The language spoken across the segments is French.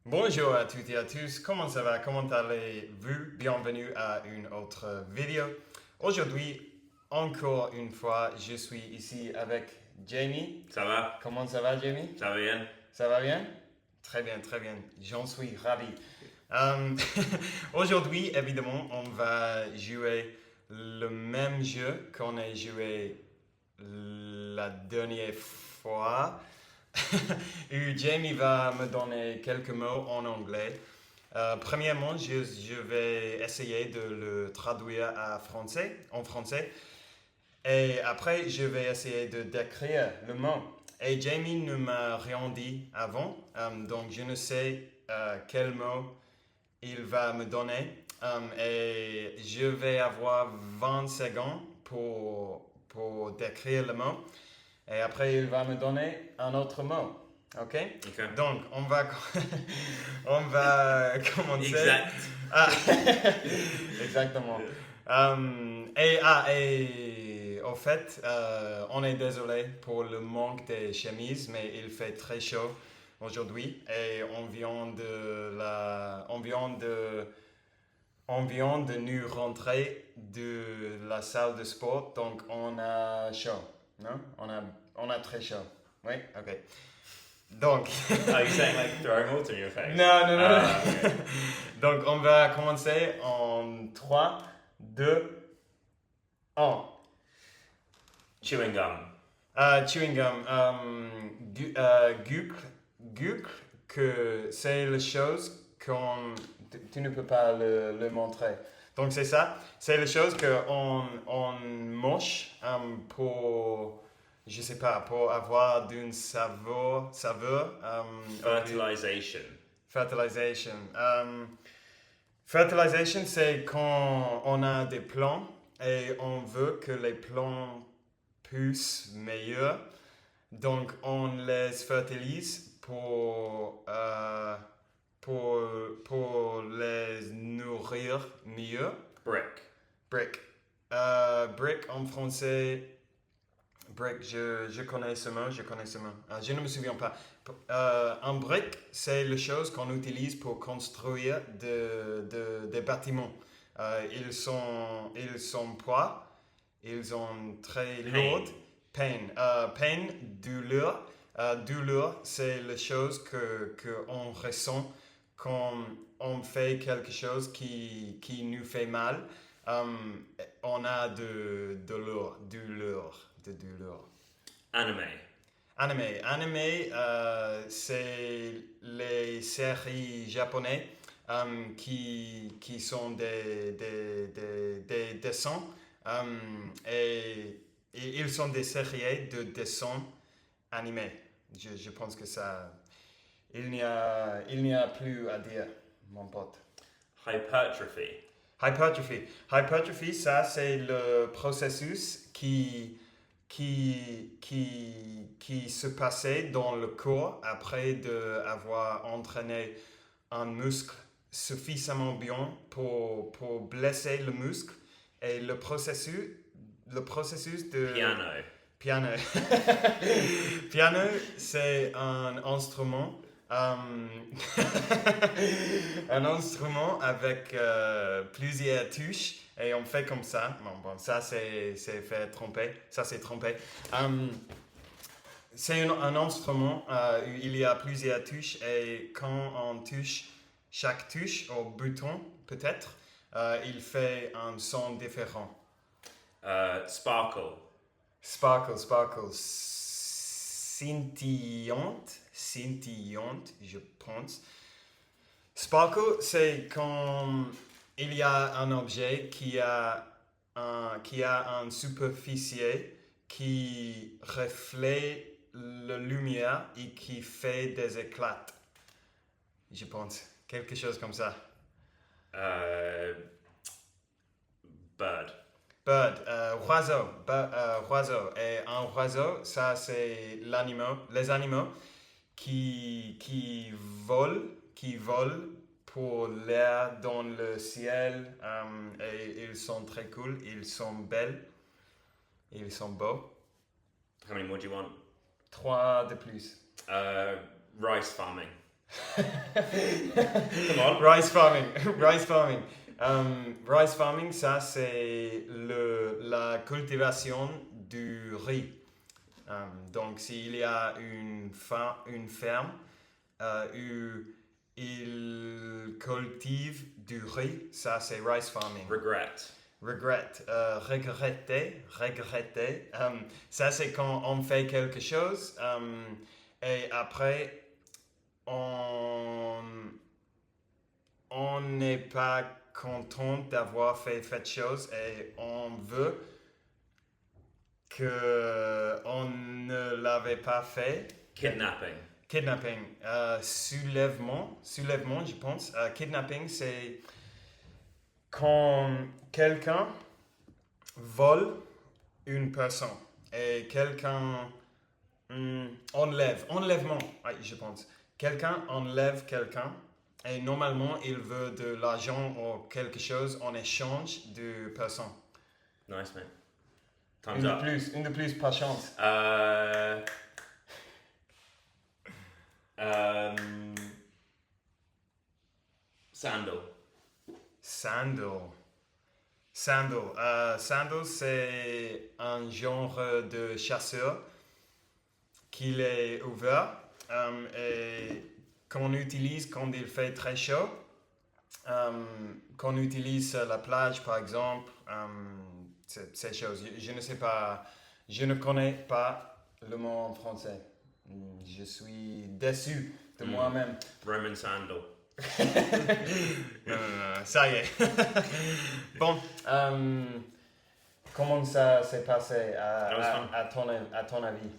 Bonjour à toutes et à tous, comment ça va? Comment allez-vous? Bienvenue à une autre vidéo. Aujourd'hui, encore une fois, je suis ici avec Jamie. Ça va? Comment ça va, Jamie? Ça va bien? Ça va bien? Très bien, très bien. J'en suis ravi. Euh, Aujourd'hui, évidemment, on va jouer le même jeu qu'on a joué la dernière fois. Et Jamie va me donner quelques mots en anglais. Premièrement, je vais essayer de le traduire en français. Et après, je vais essayer de décrire le mot. Et Jamie ne m'a rien dit avant, donc je ne sais quel mot il va me donner. Et je vais avoir 20 secondes pour décrire le mot. Et après, il va me donner un autre mot. OK? Okay. Donc, on va commencer. Exact. Ah, exactement. Et au fait, on est désolé pour le manque des chemises, mais il fait très chaud aujourd'hui et on vient de nous rentrer de la salle de sport, donc on a chaud, non? On a très chaud. Oui, ok. Donc, Are you saying like throwing water in your face? non, non, non, non. Okay. Donc, on va commencer en 3, 2, 1. Chewing gum. Chewing gum. Gucle, que c'est la chose qu'on... Tu ne peux pas le montrer. Donc, c'est ça. C'est la chose qu'on on mange pour... Je sais pas, pour avoir d'une saveur Fertilization. fertilisation. Fertilisation, c'est quand on a des plants et on veut que les plants poussent meilleur. Donc, on les fertilise pour les nourrir mieux. Brick. Brick. Brick en français. Brick, je connais ce mot, je ne me souviens pas. Un brick, c'est la chose qu'on utilise pour construire des bâtiments. Ils sont poids, ils sont très lourds. Pain, douleur. Douleur, c'est la chose qu'on ressent quand on fait quelque chose qui nous fait mal. On a de douleur. Anime. Anime, c'est les séries japonaises qui sont des dessins et ils sont des séries de dessins animés. Je pense que ça... Il n'y a plus à dire, mon pote. Hypertrophy. Hypertrophy, ça c'est le processus qui se passait dans le corps après avoir entraîné un muscle suffisamment bien pour blesser le muscle. Et le processus de... Piano. Piano, c'est un instrument. Un instrument avec plusieurs touches et on fait comme ça. Bon, ça c'est fait tromper. Ça c'est trompé. C'est un instrument où il y a plusieurs touches et quand on touche chaque touche au bouton, peut-être, il fait un son différent. Sparkle. Sparkle. Scintillante, je pense. Sparkle, c'est quand il y a un objet qui a une superficie qui reflète la lumière et qui fait des éclats. Je pense. Quelque chose comme ça. Bird. Oiseau. Et un oiseau, ça c'est les animaux qui volent pour l'air dans le ciel. Et ils sont très cool, ils sont belles, ils sont beaux. How many more do you want? 3 de plus. Rice farming. Come on. Rice farming. Rice farming. Rice farming, ça c'est la cultivation du riz. Donc s'il y a une ferme où ils cultivent du riz, ça c'est rice farming. Regret. Regretter. Ça c'est quand on fait quelque chose et après on n'est pas content d'avoir fait cette chose et on veut qu'on ne l'avait pas fait. Kidnapping. Soulèvement, je pense. Kidnapping, c'est quand quelqu'un vole une personne et quelqu'un enlèvement, oui, je pense. Quelqu'un enlève quelqu'un et normalement il veut de l'argent ou quelque chose en échange de personne. Nice, mate. Time's up. Une de plus, par chance. Sandal. Sandal, c'est un genre de chasseur qu'il est ouvert et qu'on utilise quand il fait très chaud. Qu'on utilise la plage, par exemple. Ces choses. Je ne sais pas, je ne connais pas le mot en français. Je suis déçu de moi-même. Roman sandal. Non, ça y est. Bon, comment ça s'est passé à ton avis?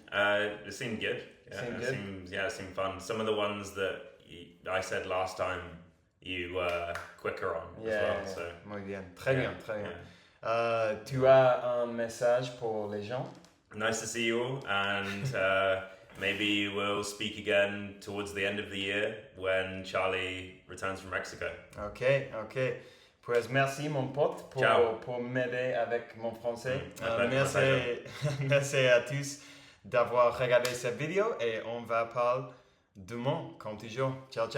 It seemed good. Seemed good? It seemed fun. Some of the ones that I said last time, you were quicker on as well. So. Muy bien. Très bien. Yeah. Tu as un message pour les gens? Nice to see you all, and maybe we'll speak again towards the end of the year when Charlie returns from Mexico. Ok. Pues merci mon pote pour m'aider avec mon français. Merci à tous d'avoir regardé cette vidéo et on va parler demain comme toujours. Ciao.